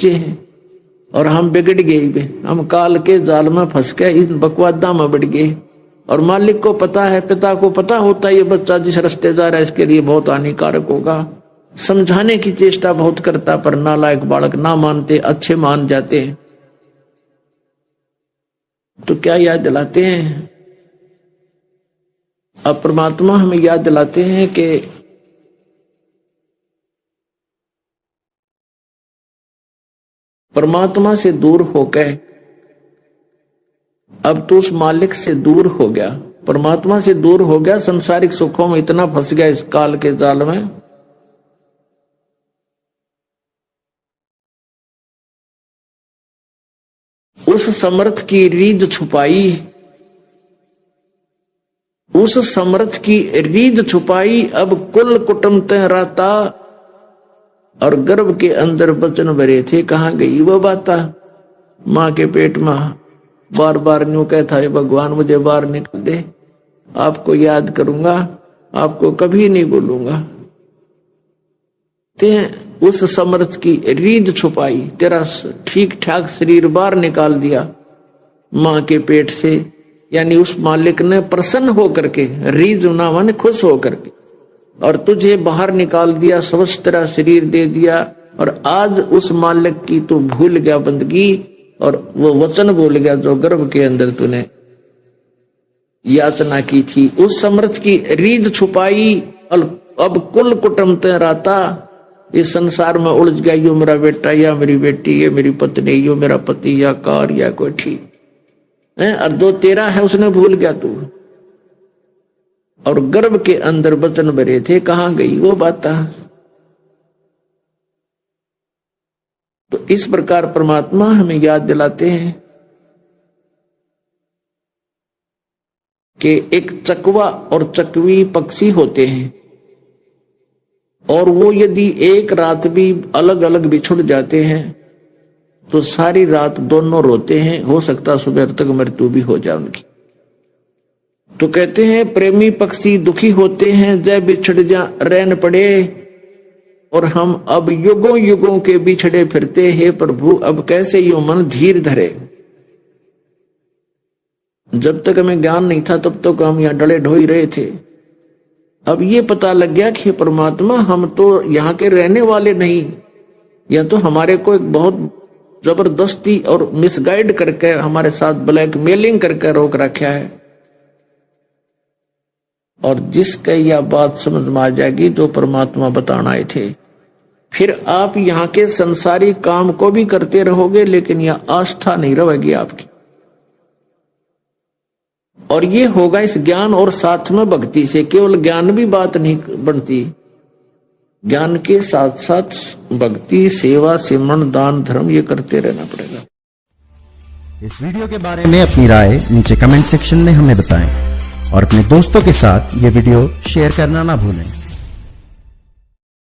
हैं और हम बिगड़ गए, हम काल के जाल में फंस गए, इन बकवादा में बढ़ गए। और मालिक को पता है, पिता को पता होता है ये बच्चा जिस रास्ते जा रहा है इसके लिए बहुत हानिकारक होगा। समझाने की चेष्टा बहुत करता, पर नालायक बालक ना मानते, अच्छे मान जाते हैं। तो क्या याद दिलाते हैं? अब परमात्मा हमें याद दिलाते हैं कि परमात्मा से दूर होकर अब तो उस मालिक से दूर हो गया, परमात्मा से दूर हो गया, संसारिक सुखों में इतना फंस गया इस काल के जाल में। उस समर्थ की रीझ छुपाई, उस समर्थ की रीझ छुपाई, अब कुल कुटुंब राता, और गर्भ के अंदर बचन भरे थे, कहां गई वो बाता? मां के पेट में बार बार न्यू कहता है, भगवान मुझे बाहर निकल दे, आपको याद करूंगा, आपको कभी नहीं भूलूंगा। ते उस समर्थ की रीझ छुपाई, तेरा ठीक ठाक शरीर बाहर निकाल दिया मां के पेट से, यानी उस मालिक ने प्रसन्न होकर के, रीझ ना माने खुश होकर के, और तुझे बाहर निकाल दिया, स्वस्थ तेरा शरीर दे दिया। और आज उस मालिक की तू भूल गया बंदगी, और वो वचन भूल गया जो गर्भ के अंदर तूने याचना की थी। उस समर्थ की रीझ छुपाई, और अब कुल कुटुंब राता, इस संसार में उलझ गया, यो मेरा बेटा या मेरी बेटी, ये मेरी पत्नी, यो मेरा पति या कार या कोई ठीक है, और जो तेरा है उसने भूल गया तू। और गर्भ के अंदर बचन भरे थे, कहां गई वो बात? तो इस प्रकार परमात्मा हमें याद दिलाते हैं कि एक चकवा और चकवी पक्षी होते हैं, और वो यदि एक रात भी अलग अलग बिछुड़ जाते हैं तो सारी रात दोनों रोते हैं, हो सकता सुबह तक मृत्यु भी हो जाए उनकी। तो कहते हैं प्रेमी पक्षी दुखी होते हैं, जय बिछड़ जा रैन पड़े, और हम अब युगों युगों के बिछड़े फिरते हैं प्रभु, अब कैसे यो मन धीर धरे। जब तक हमें ज्ञान नहीं था तब तक हम यहाँ डले ढोई रहे थे, अब ये पता लग गया कि परमात्मा हम तो यहाँ के रहने वाले नहीं, या तो हमारे को एक बहुत जबरदस्ती और मिसगाइड करके हमारे साथ ब्लैकमेलिंग करके रोक रखा है। और जिसका यह बात समझ में आ जाएगी जो परमात्मा बताना आए थे, फिर आप यहाँ के संसारी काम को भी करते रहोगे, लेकिन यह आस्था नहीं रहेगी आपकी। और ये होगा इस ज्ञान और साथ में भक्ति से। केवल ज्ञान भी बात नहीं बनती, ज्ञान के साथ साथ भक्ति, सेवा, सिमरन, दान, धर्म ये करते रहना पड़ेगा। इस वीडियो के बारे में अपनी राय नीचे कमेंट सेक्शन में हमें बताएं, और अपने दोस्तों के साथ ये वीडियो शेयर करना ना भूलें।